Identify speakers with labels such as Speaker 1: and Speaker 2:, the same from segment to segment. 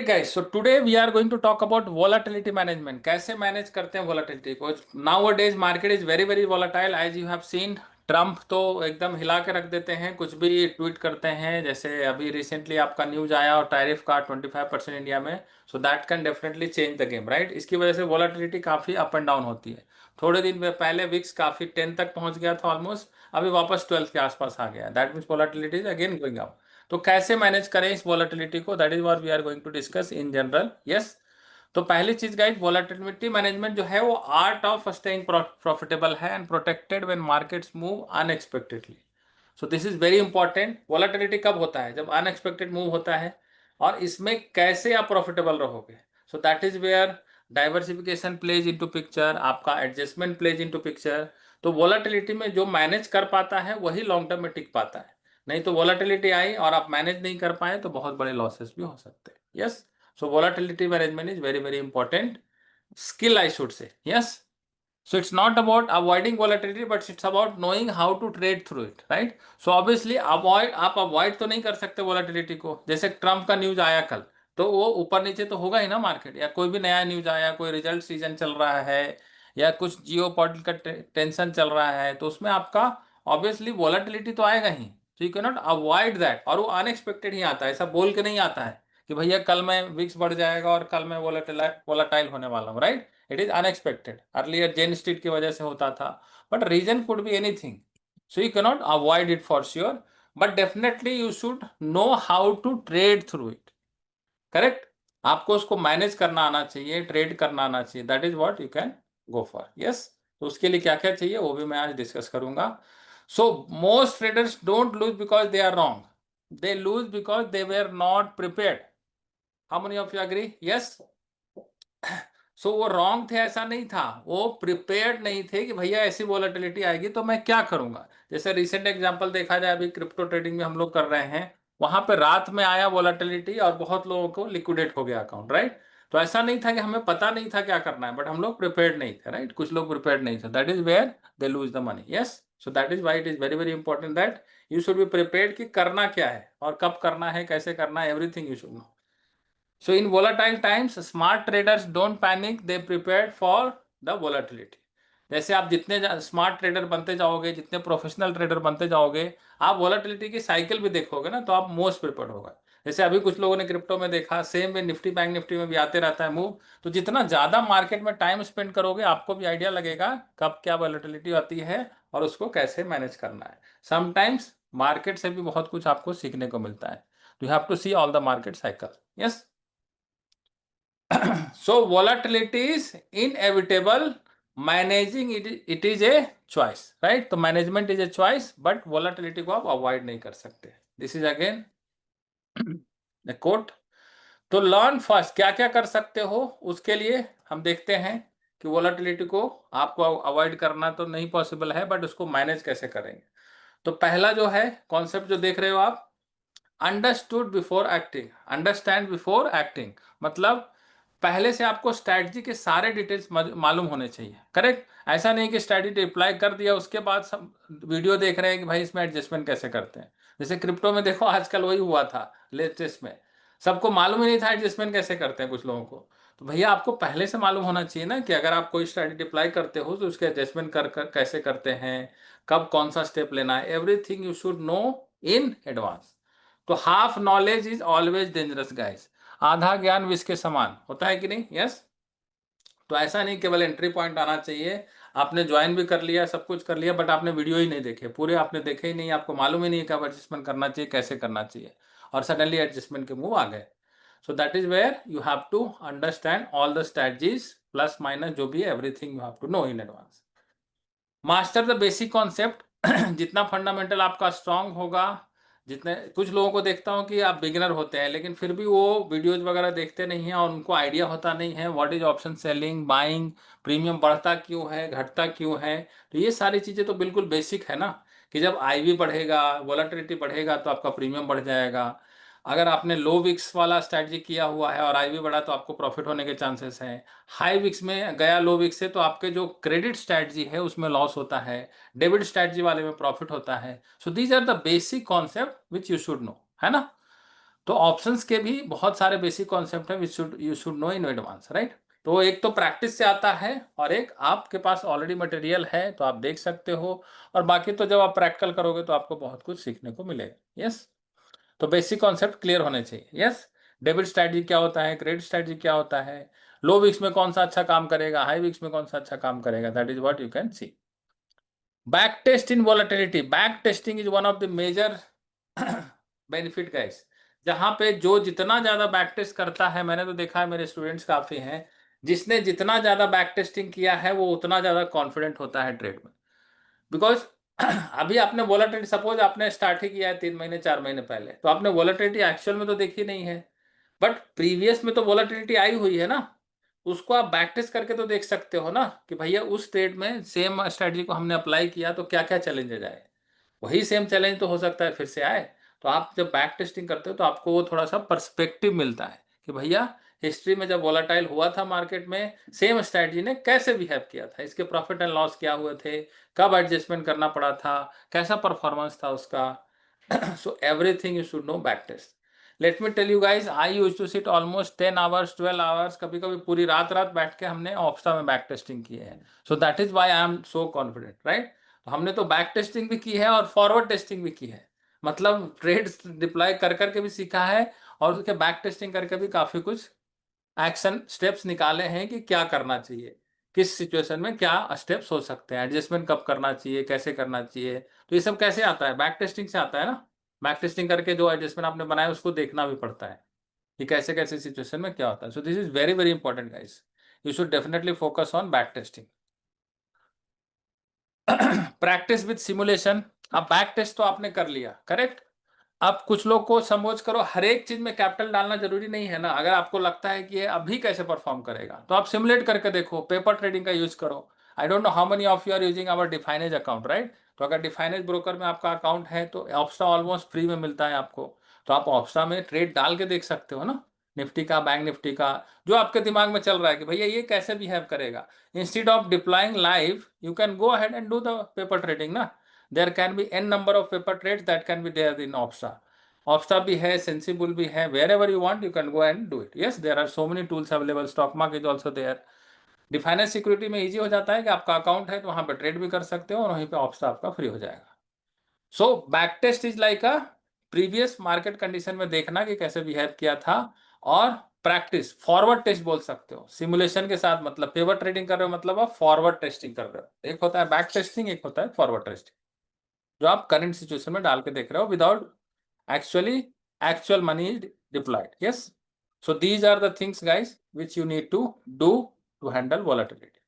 Speaker 1: guys, so today we are going to talk about volatility management. कैसे manage करते हैं volatility को. Nowadays market is very very volatile as you have seen. Trump तो एकदम हिला के रख देते हैं, कुछ भी ट्वीट करते हैं. जैसे अभी रिसेंटली आपका न्यूज आया और टैरिफ का 25% इंडिया में, so that can definitely change the game, right. इसकी वजह से वॉलेटिलिटी काफी अप एंड डाउन होती है. थोड़े दिन में पहले विक्स काफी 10 तक पहुंच गया था ऑलमोस्ट, अभी वापस 12 के आसपास आ गया. That means volatility is again going up. तो कैसे मैनेज करें इस वॉलेटिलिटी को, that is what we are going to discuss in general. Yes. तो पहली चीज गाइस, वॉलेटिलिटी मैनेजमेंट जो है वो आर्ट ऑफ स्टेइंग प्रॉफिटेबल है and protected when markets move unexpectedly. So this is very important. Volatility कब होता है? जब अनएक्सपेक्टेड मूव होता है. और इसमें कैसे आप प्रॉफिटेबल रहोगे, so that is where diversification plays into picture, आपका एडजस्टमेंट प्लेज इनटू पिक्चर. तो वॉलेटिलिटी में जो मैनेज कर पाता है वही लॉन्ग टर्म में टिक पाता है. नहीं तो वॉलेटिलिटी आई और आप मैनेज नहीं कर पाए तो बहुत बड़े लॉसेस भी हो सकते हैं. Yes. So volatility management is very very important skill, I should say. Yes. So it's not about avoiding volatility, but it's about knowing how to trade through it, right? So obviously आप avoid तो नहीं कर सकते volatility को. जैसे Trump का news आया कल, तो वो ऊपर नीचे तो होगा ही ना मार्केट. या कोई भी नया न्यूज आया, कोई रिजल्ट सीजन चल रहा है या कुछ जियो पॉलिटिकल टेंशन चल रहा है, तो उसमें आपका ऑब्वियसली वॉलेटिलिटी तो आएगा ही. तो you can not avoid that. और वो अनएक्सपेक्टेड ही आता है, ऐसा बोल के नहीं आता है कि भैया कल मैं विक्स बढ़ जाएगा और कल मैं वोलाटाइल होने वाला हूँ, right. It is unexpected. Earlier Jane Street की वजह से होता था, but reason could be anything. So you cannot avoid it for sure, but definitely you should know how to trade through it. Correct. आपको उसको मैनेज करना आना चाहिए, ट्रेड करना आना चाहिए. That is what you can go for. Yes. तो उसके लिए क्या क्या चाहिए वो भी मैं आज डिस्कस करूंगा. So most traders don't lose because they are wrong, they lose because they were not prepared. How many of you agree? Yes. सो वो रॉन्ग थे ऐसा नहीं था, वो प्रिपेयर्ड नहीं थे कि भैया ऐसी वॉलेटिलिटी आएगी तो मैं क्या करूंगा. जैसे रिसेंट एग्जांपल देखा जाए, अभी क्रिप्टो ट्रेडिंग में हम लोग कर रहे हैं, वहां पे रात में आया वॉलेटिलिटी और बहुत लोगों को लिक्विडेट हो गया अकाउंट, राइट. तो ऐसा नहीं था कि हमें पता नहीं था क्या करना है, बट हम लोग प्रिपेयर्ड नहीं थे, राइट. कुछ लोग प्रिपेयर्ड नहीं थे. That is where they lose the money. Yes. So that is why it is very very important that you should be prepared कि करना क्या है और कब करना है, कैसे करना है, everything you should no. So in volatile times, smart traders don't panic, they prepared for the volatility. जैसे आप जितने स्मार्ट ट्रेडर बनते जाओगे, जितने प्रोफेशनल ट्रेडर बनते जाओगे, आप वॉलेटिलिटी की साइकिल भी देखोगे ना, तो आप मोस्ट प्रिपेयर्ड होगा. जैसे अभी कुछ लोगों ने क्रिप्टो में देखा, same way Nifty bank Nifty में भी आते रहता है मूव. तो जितना ज्यादा मार्केट में टाइम स्पेंड करोगे, आपको भी आइडिया लगेगा कब क्या वॉलेटिलिटी आती है और उसको कैसे मैनेज करना है. समटाइम्स मार्केट से भी बहुत कुछ आपको सीखने को मिलता है. You have to see all the market cycle. Yes. So volatility is inevitable. Managing it is a choice, right? तो management is a choice, but volatility को आप avoid नहीं कर सकते. This is again the quote. तो learn first, क्या क्या कर सकते हो उसके लिए हम देखते हैं कि volatility को आपको avoid करना तो नहीं possible है, but उसको manage कैसे करेंगे. तो पहला जो है कॉन्सेप्ट जो देख रहे हो आप, understood before acting, understand before acting. मतलब पहले से आपको स्ट्रैटेजी के सारे डिटेल्स मालूम होने चाहिए. करेक्ट. ऐसा नहीं कि स्ट्रैटेजी अप्लाई कर दिया उसके बाद सब वीडियो देख रहे हैं कि भाई इसमें एडजस्टमेंट कैसे करते हैं. जैसे क्रिप्टो में देखो आजकल वही हुआ था लेटेस्ट में, सबको मालूम ही नहीं था एडजस्टमेंट कैसे करते हैं कुछ लोगों को. तो भैया आपको पहले से मालूम होना चाहिए ना कि अगर आप कोई स्ट्रैटेजी अप्लाई करते हो तो उसके एडजस्टमेंट कर कैसे करते हैं, कब कौन सा स्टेप लेना है, everything you should know in advance. तो half knowledge is always dangerous guys. आधा ज्ञान विष के समान होता है कि नहीं. यस. तो ऐसा नहीं केवल एंट्री पॉइंट आना चाहिए, आपने ज्वाइन भी कर लिया, सब कुछ कर लिया, बट आपने वीडियो ही नहीं देखे, पूरे आपने देखे ही नहीं, आपको मालूम ही नहीं कब एडजस्टमेंट करना चाहिए, कैसे करना चाहिए, और सडनली एडजस्टमेंट के मूव आ गए. So that is where you have to understand all the strategies plus minus जो भी everything you have to know in advance. Master the basic concept. जितना फंडामेंटल आपका स्ट्रांग होगा, जितने कुछ लोगों को देखता हूँ कि आप बिगिनर होते हैं लेकिन फिर भी वो वीडियोज वगैरह देखते नहीं हैं और उनको आइडिया होता नहीं है what is option selling, buying, premium बढ़ता क्यों है, घटता क्यों है. तो ये सारी चीज़ें तो बिल्कुल बेसिक है ना, कि जब आईवी बढ़ेगा, वॉलेटिलिटी बढ़ेगा तो आपका प्रीमियम बढ़ जाएगा. अगर आपने लो विक्स वाला स्ट्रैटेजी किया हुआ है और आईवी बढ़ा तो आपको प्रॉफिट होने के चांसेस हैं. हाई विक्स में गया लो विक्स से तो आपके जो क्रेडिट स्ट्रैटेजी है उसमें लॉस होता है, डेबिट स्ट्रैटेजी वाले में प्रॉफिट होता है. So these are the basic concept which you should know, है ना. तो ऑप्शंस के भी बहुत सारे बेसिक कॉन्सेप्ट हैं विच you should know in advance, right. तो एक तो प्रैक्टिस से आता है, और एक आपके पास ऑलरेडी मटेरियल है तो आप देख सकते हो, और बाकी तो जब आप प्रैक्टिकल करोगे तो आपको बहुत कुछ सीखने को मिलेगा। यस, तो बेसिक कॉन्सेप्ट क्लियर होने चाहिए। यस, डेबिट स्ट्रैटेजी क्या होता है, क्रेडिट स्ट्रैटेजी क्या होता है, लो वीक्स में कौन सा अच्छा काम करेगा, हाई वीक्स में कौन सा अच्छा काम करेगा, that is what you can see. Back test in volatility, back testing is one of the major benefit guys. जहां पे जो जितना ज्यादा बैक टेस्ट करता है, मैंने तो देखा है मेरे स्टूडेंट्स काफी हैं, जिसने जितना ज्यादा बैक टेस्टिंग किया है वो उतना ज्यादा कॉन्फिडेंट होता है ट्रेड में। बिकॉज अभी आपने वॉलेटिलिटी, सपोज आपने स्टार्ट ही किया है 3 महीने 4 महीने पहले, तो आपने वॉलेटिलिटी एक्चुअल में तो देखी नहीं है, बट प्रीवियस में तो वॉलेटिलिटी आई हुई है ना, उसको आप बैक टेस्ट करके तो देख सकते हो ना कि भैया उस ट्रेड में सेम स्ट्रेटजी को हमने अप्लाई किया तो क्या क्या चैलेंजेस आए, वही सेम चैलेंज तो हो सकता है फिर से आए। तो आप जब बैक टेस्टिंग करते हो तो आपको वो थोड़ा सा पर्सपेक्टिव मिलता है कि भैया हिस्ट्री में जब वोलाटाइल हुआ था मार्केट में, सेम स्ट्रैटेजी ने कैसे बिहेव किया था, इसके प्रॉफिट एंड लॉस क्या हुए थे, कब एडजस्टमेंट करना पड़ा था, कैसा परफॉर्मेंस था उसका। So everything you should know back test. Let me tell you guys, I use to sit almost 10 hours 12 hours, कभी कभी पूरी रात रात बैठ के हमने ऑप्स्टा में बैक टेस्टिंग की है। So that is why I am so confident, right. तो हमने तो बैक टेस्टिंग भी की है और फॉरवर्ड टेस्टिंग भी की है, मतलब ट्रेड्स डिप्लॉय कर करके भी सीखा है, और उसके बैक टेस्टिंग करके भी काफी कुछ एक्शन स्टेप्स निकाले हैं कि क्या करना चाहिए, किस सिचुएशन में क्या स्टेप्स हो सकते हैं, एडजस्टमेंट कब करना चाहिए, कैसे करना चाहिए। तो ये सब कैसे आता है, बैक टेस्टिंग से आता है ना। बैक टेस्टिंग करके जो एडजस्टमेंट आपने बनाया उसको देखना भी पड़ता है कि कैसे कैसे सिचुएशन में क्या होता है। सो this is very very important guys, you should definitely focus on back testing. Practice with simulation. अब बैक टेस्ट तो आपने कर लिया, करेक्ट। अब कुछ लोग को समझ करो हर एक चीज में कैपिटल डालना जरूरी नहीं है ना। अगर आपको लगता है कि ये अभी कैसे परफॉर्म करेगा तो आप सिमुलेट करके देखो, पेपर ट्रेडिंग का यूज करो। I don't know how many of you are using our Definedge account, right. तो अगर डिफाइनेज ब्रोकर में आपका अकाउंट है तो ऑप्स्टा ऑलमोस्ट फ्री में मिलता है आपको, तो आप ऑप्स्टा में ट्रेड डाल के देख सकते हो ना, निफ्टी का, बैंक निफ्टी का, जो आपके दिमाग में चल रहा है कि भैया ये कैसे बिहेव करेगा। Instead of deploying live you can go ahead and do the paper trading ना। There can be an number of paper trades that can be there in Opstra. Opstra भी है, सेंसिबल भी है, wherever you want you can go and do it. Yes, there are so many tools available, stock market is also there. Definedge security में easy हो जाता है कि आपका अकाउंट है तो वहां पे ट्रेड भी कर सकते हो और वहीं पे ऑप्स्टा आपका फ्री हो जाएगा। So back test is like a previous market condition में देखना कि कैसे बिहेव किया था, और प्रैक्टिस फॉरवर्ड टेस्ट बोल सकते हो सिमुलेशन के साथ, मतलब पेवर ट्रेडिंग कर रहे हो मतलब आप फॉरवर्ड टेस्टिंग कर रहे हो। एक होता है बैक टेस्टिंग, एक होता है फॉरवर्ड टेस्टिंग, जो आप करंट सिचुएशन में डाल के देख रहे हो without actually actual money is deployed. Yes, so these are the things guys which you need to do to handle volatility.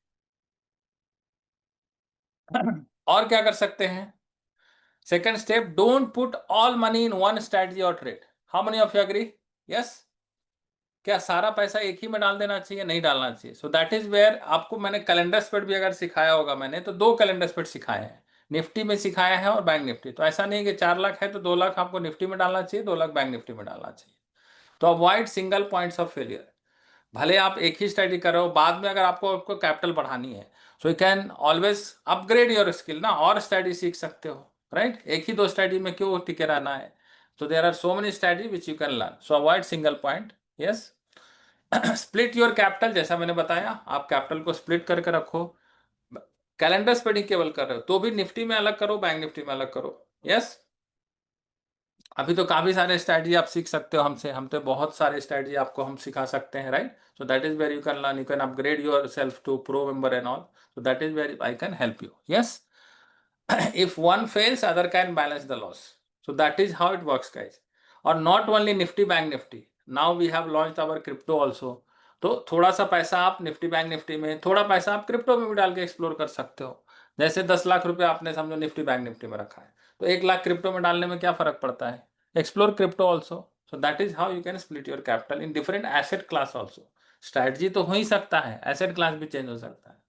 Speaker 1: और क्या कर सकते हैं, second step, don't put all money in one strategy और trade. How many of you agree? Yes, क्या सारा पैसा एक ही में डाल देना चाहिए? नहीं डालना चाहिए। सो दैट इज वेयर आपको मैंने कैलेंडर स्प्रेड भी अगर सिखाया होगा, मैंने तो 2 कैलेंडर स्प्रेड सिखाए हैं, निफ्टी में सिखाया है और बैंक निफ्टी। तो ऐसा नहीं कि 4 लाख है तो 2 लाख आपको निफ्टी में डालना चाहिए, 2 लाख बैंक निफ्टी में डालना चाहिए। तो avoid single points of failure. भले आप एक ही स्टडी कर रहे हो, बाद में अगर आपको आपको कैपिटल बढ़ानी है so you can always upgrade your skill ना, और स्टडी सीख सकते हो, राइट। एक ही 2 स्टडी में क्यों टिके रहना है। तो there are so many study which you can learn, so avoid single point. Yes, split your capital, जैसा मैंने बताया आप कैपिटल को स्प्लिट करके रखो। कैलेंडर स्प्रेडिंग केवल कर रहे हो तो भी निफ्टी में अलग करो, बैंक निफ्टी में अलग करो। यस, अभी तो काफी सारे स्ट्रेटजी आप सीख सकते हो हमसे, हम तो बहुत सारे स्ट्रेटजी आपको हम सिखा सकते हैं, right. So that is where you can learn, you can upgrade yourself to pro member and all. So that is where I can help you. Yes, if one fails other can balance the loss, so that is how it works guys। और not only Nifty bank Nifty, now we have launched our crypto also। तो थोड़ा सा पैसा आप Nifty bank Nifty में, थोड़ा पैसा आप क्रिप्टो में भी डाल के एक्सप्लोर कर सकते हो। जैसे 10 लाख रुपए आपने समझो निफ्टी बैंक निफ्टी में रखा है, तो 1 लाख क्रिप्टो में डालने में क्या फर्क पड़ता है। Explore crypto also. So that is how you can split your capital in different asset class also. Strategy तो हो ही सकता है, एसेट क्लास भी चेंज हो सकता है।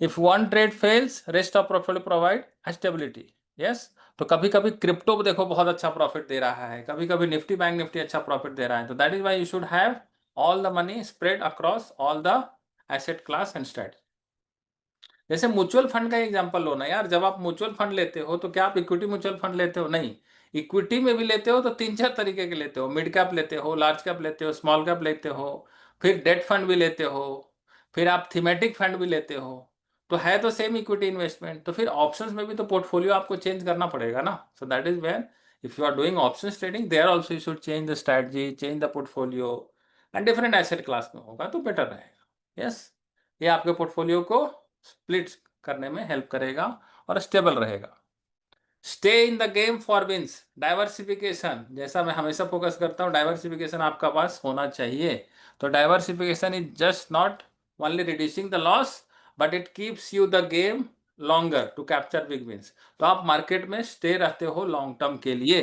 Speaker 1: If one trade fails rest of portfolio provide stability. Yes, तो कभी कभी क्रिप्टो देखो बहुत अच्छा प्रॉफिट दे रहा है, कभी कभी निफ्टी बैंक निफ्टी अच्छा प्रॉफिट दे रहा है, तो that is why you should have all the money spread across all the asset class and strategy. जैसे म्यूचुअल फंड का एग्जांपल लो ना यार, जब आप म्यूचुअल फंड लेते हो तो क्या आप इक्विटी म्यूचुअल फंड लेते हो? नहीं। इक्विटी में भी लेते हो तो तीन चार तरीके के लेते हो, मिड कैप लेते हो, लार्ज कैप लेते हो, स्मॉल कैप लेते हो, फिर डेट फंड भी लेते हो, फिर आप थीमेटिक फंड भी लेते हो। तो है तो सेम इक्विटी इन्वेस्टमेंट, तो फिर ऑप्शंस में भी तो पोर्टफोलियो आपको चेंज करना पड़ेगा ना। So that is where if you are doing options trading there also you should change the strategy, change the portfolio, and different asset class में होगा तो बेटर रहेगा। यस, ये आपके पोर्टफोलियो को स्प्लिट करने में हेल्प करेगा और स्टेबल रहेगा। Stay in the game for wins, diversification, जैसा मैं हमेशा फोकस करता हूँ, डाइवर्सिफिकेशन आपका पास होना चाहिए। तो diversification is just not only reducing the loss, but it keeps you the game longer to capture big wins. तो आप मार्केट में स्टे रहते हो लॉन्ग टर्म के लिए।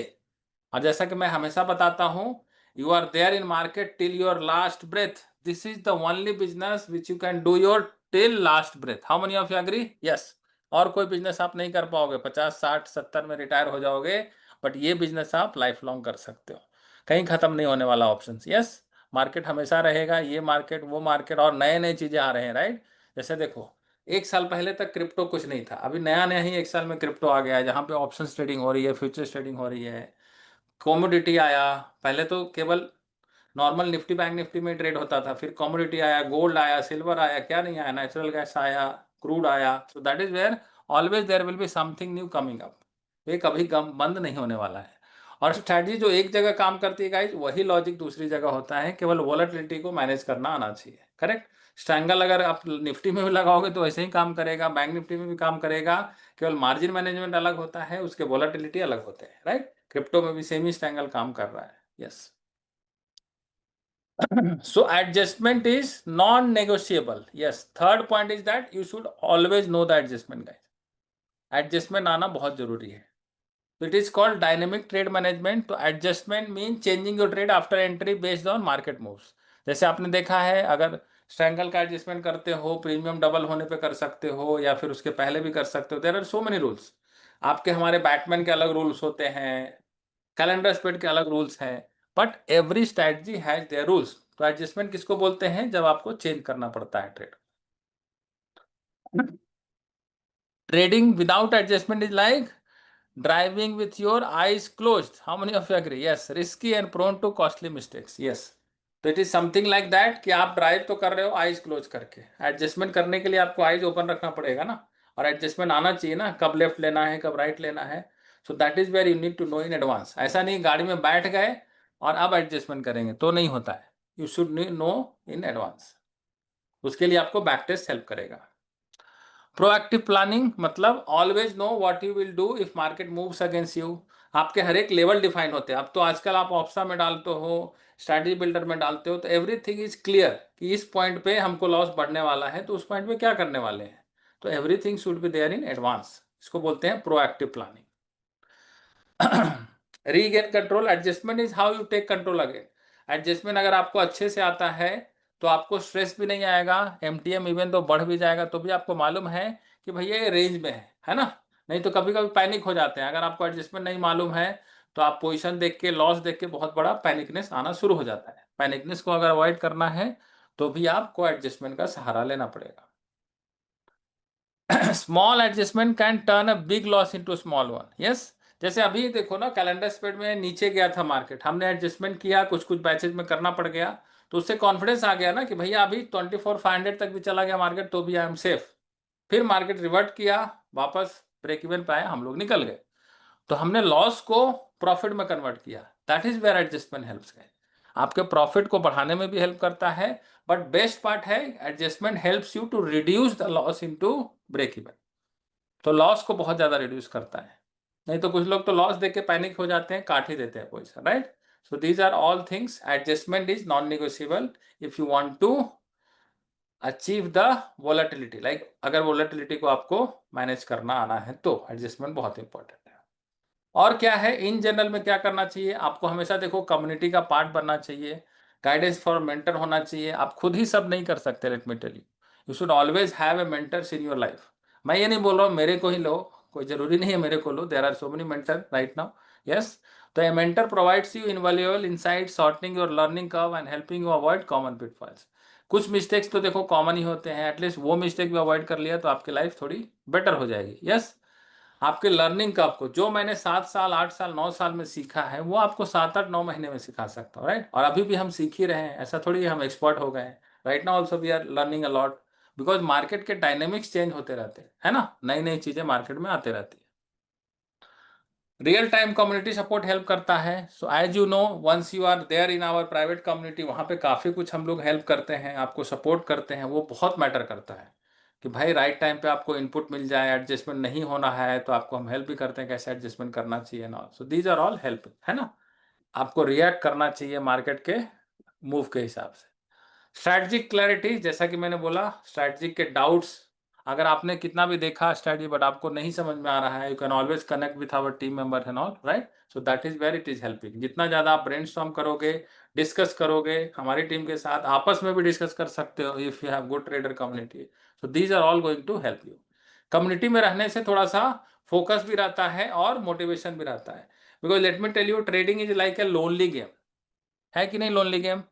Speaker 1: और जैसा कि मैं हमेशा बताता हूं, you are there in market till your last breath, this is the only business which you can do your till last breath. How many of you agree? Yes. और कोई बिजनेस आप नहीं कर पाओगे, 50 60 70 में रिटायर हो जाओगे, बट ये बिजनेस आप लाइफ लॉन्ग कर सकते हो, कहीं खत्म नहीं होने वाला ऑप्शन। यस, मार्केट हमेशा रहेगा, ये मार्केट वो मार्केट, और नए नए चीजें आ रहे हैं, राइट। जैसे देखो, एक साल पहले तक क्रिप्टो कुछ नहीं था, अभी नया नया ही एक साल में क्रिप्टो आ गया है, जहां पे ऑप्शंस ट्रेडिंग हो रही है, फ्यूचर्स ट्रेडिंग हो रही है, कॉमोडिटी आया। पहले तो केवल नॉर्मल निफ्टी बैंक निफ्टी में ट्रेड होता था, फिर कॉमोडिटी आया, गोल्ड आया, सिल्वर आया, क्या नहीं आया, नेचुरल गैस आया, क्रूड आया। So that is where always there will be something new coming up. ये कभी गम बंद नहीं होने वाला है। और स्ट्रैटेजी जो एक जगह काम करती है गाइज, वही लॉजिक दूसरी जगह होता है, केवल वॉलेटिलिटी को मैनेज करना आना चाहिए। करेक्ट। स्ट्रैंगल अगर आप निफ्टी में भी लगाओगे तो वैसे ही काम करेगा, बैंक निफ्टी में भी काम करेगा, केवल मार्जिन मैनेजमेंट अलग होता है, उसके वॉलेटिलिटी अलग होते हैं, राइट। क्रिप्टो में भी सेम ही स्ट्रैंगल काम कर रहा है। Yes. So adjustment is non-negotiable. Yes. Third point is that you should always know the adjustment, guys. Adjustment आना बहुत जरूरी है। So it is called dynamic trade management. तो adjustment means changing your trade after entry based on market moves. जैसे आपने देखा है, अगर स्ट्रैंगल का एडजस्टमेंट करते हो, प्रीमियम डबल होने पे कर सकते हो, या फिर उसके पहले भी कर सकते हो। There are so many rules. आपके हमारे बैटमैन के अलग रूल्स होते हैं, कैलेंडर स्प्रेड के अलग रूल्स हैं, but every strategy has their rules. तो एडजस्टमेंट किसको बोलते हैं? जब आपको चेंज करना पड़ता है trade. Trading without adjustment is like driving with your eyes closed. How many of you agree? Yes. Risky and prone to costly mistakes. Yes. तो it is something like that कि आप ड्राइव तो कर रहे हो आईज क्लोज करके, adjustment करने के लिए आपको आईज ओपन रखना पड़ेगा ना, और एडजस्टमेंट आना चाहिए ना, कब लेफ्ट लेना है, कब राइट लेना है। So that is where you need to know in advance. ऐसा नहीं गाड़ी में बैठ गए और अब एडजस्टमेंट करेंगे, तो नहीं होता है। You should know in advance. उसके लिए आपको बैक टेस्ट हेल्प करेगा। प्रोएक्टिव प्लानिंग मतलब always know what you will do if market moves against you. आपके हर एक लेवल डिफाइन होते हैं। अब तो आजकल आप ऑप्शा में डालते हो, स्ट्रैटेजी बिल्डर में डालते हो, तो एवरीथिंग इज क्लियर कि इस पॉइंट पे हमको लॉस बढ़ने वाला है, तो उस पॉइंट पे क्या करने वाले हैं। तो everything should be there in advance. इसको बोलते हैं proactive planning. Regain control, adjustment is how you take control again. Adjustment अगर आपको अच्छे से आता है तो आपको स्ट्रेस भी नहीं आएगा, एमटीएम इवन तो बढ़ भी जाएगा तो भी आपको मालूम है कि भैया ये रेंज में है ना। नहीं तो कभी कभी पैनिक हो जाते हैं, अगर आपको एडजस्टमेंट नहीं मालूम है तो आप पोजीशन देख के, लॉस देख के बहुत बड़ा पैनिकनेस आना शुरू हो जाता है। पैनिकनेस को अगर अवॉइड करना है तो भी आपको एडजस्टमेंट का सहारा लेना पड़ेगा। Small adjustment can turn a big loss into small one. Yes. जैसे अभी देखो ना, कैलेंडर स्प्रेड में नीचे गया था मार्केट, हमने एडजस्टमेंट किया, कुछ कुछ बैचेज में करना पड़ गया, तो उससे कॉन्फिडेंस आ गया ना कि भैया अभी 24,500 तक भी चला गया मार्केट तो भी आई एम सेफ। फिर मार्केट रिवर्ट किया, वापस ब्रेक इवन पे आया, हम लोग निकल गए। तो हमने लॉस को प्रॉफिट में कन्वर्ट किया। That is where adjustment helps. आपके प्रॉफिट को बढ़ाने में भी हेल्प करता है, बट बेस्ट पार्ट है adjustment helps you to reduce the loss into break even. तो लॉस को बहुत ज्यादा रिड्यूस करता है। नहीं तो कुछ लोग तो लॉस देख के पैनिक हो जाते हैं, काट ही देते हैं position, right. So these are all things, adjustment is non negotiable if you want to achieve the volatility. Like अगर वोलेटिलिटी को आपको मैनेज करना आना है तो एडजस्टमेंट बहुत इंपॉर्टेंट है। और क्या है इन जनरल में क्या करना चाहिए आपको? हमेशा देखो, कम्युनिटी का पार्ट बनना चाहिए, गाइडेंस फॉर मेंटर होना चाहिए। आप खुद ही सब नहीं कर सकते, let me tell you, you should always have a mentors in your life. मैं ये नहीं बोल रहा हूँ मेरे को ही लो, कोई जरूरी नहीं है मेरे को लो, there are so many mentor right now. Yes. तो a mentor provides you invaluable insight, shortening your learning curve and helping you avoid common pitfalls. कुछ मिस्टेक्स तो देखो कॉमन ही होते हैं, एटलीस्ट वो मिस्टेक भी अवॉइड कर लिया तो आपकी लाइफ थोड़ी बेटर हो जाएगी। यस, आपके लर्निंग का आपको जो मैंने 7 साल 8 साल 9 साल में सीखा है वो आपको 7 8 9 महीने में सिखा सकता हूँ, राइट। और अभी भी हम सीख ही रहे हैं, ऐसा थोड़ी हम एक्सपर्ट हो गए हैं। Right now also we are learning a lot, because market के डायनेमिक्स चेंज होते रहते हैं, है ना, नई नई चीजें मार्केट में आते रहती है। Real time community support help करता है। So as you know, once you are there in our private community, वहाँ पे काफ़ी कुछ हम लोग हेल्प करते हैं, आपको सपोर्ट करते हैं, वो बहुत मैटर करता है कि भाई राइट टाइम पे आपको इनपुट मिल जाए, एडजस्टमेंट नहीं होना है तो आपको हम हेल्प भी करते हैं कैसे एडजस्टमेंट करना चाहिए ना। So these are all help, है ना। आपको रिएक्ट करना चाहिए मार्केट के मूव के हिसाब से। स्ट्रैटेजिक क्लैरिटी, जैसा कि मैंने बोला, स्ट्रैटेजिक के डाउट्स, अगर आपने कितना भी देखा स्ट्रैटेजी बट आपको नहीं समझ में आ रहा है, you can always connect with our team member and all, right. So that is where it is helping. जितना ज़्यादा आप ब्रेनस्टॉर्म करोगे, डिस्कस करोगे हमारी टीम के साथ, आपस में भी डिस्कस कर सकते हो if you have good trader community. So these are all going to help you. Community में रहने से थोड़ा सा फोकस भी रहता है और मोटिवेशन भी रहता है, because let me tell you, trading is like a lonely game, है कि नहीं लोनली गेम।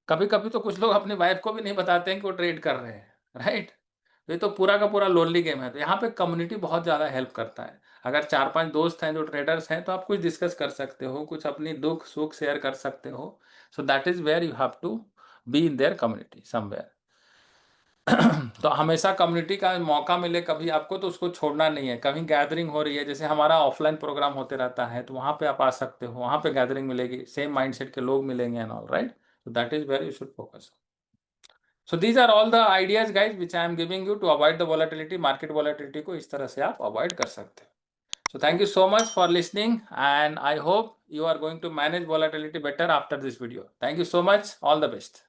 Speaker 1: कभी कभी तो कुछ लोग अपनी वाइफ को भी नहीं बताते हैं कि वो ट्रेड कर रहे हैं, राइट। ये तो पूरा का पूरा लोनली गेम है। तो यहाँ पे कम्युनिटी बहुत ज़्यादा हेल्प करता है। अगर 4 5 दोस्त हैं जो ट्रेडर्स हैं तो आप कुछ डिस्कस कर सकते हो, कुछ अपनी दुख सुख शेयर कर सकते हो। So that is where you have to be in their community somewhere. तो हमेशा कम्युनिटी का मौका मिले कभी आपको तो उसको छोड़ना नहीं है। कभी गैदरिंग हो रही है, जैसे हमारा ऑफलाइन प्रोग्राम होते रहता है, तो वहाँ पे आप आ सकते हो, वहाँ पे गैदरिंग मिलेगी, सेम माइंडसेट के लोग मिलेंगे and all, right. So that is where you should focus. So these are all the ideas guys which I am giving you to avoid the volatility, market volatility को इस तरह से आप avoid कर सकते हैं। So thank you so much for listening and I hope you are going to manage volatility better after this video. Thank you so much. All the best.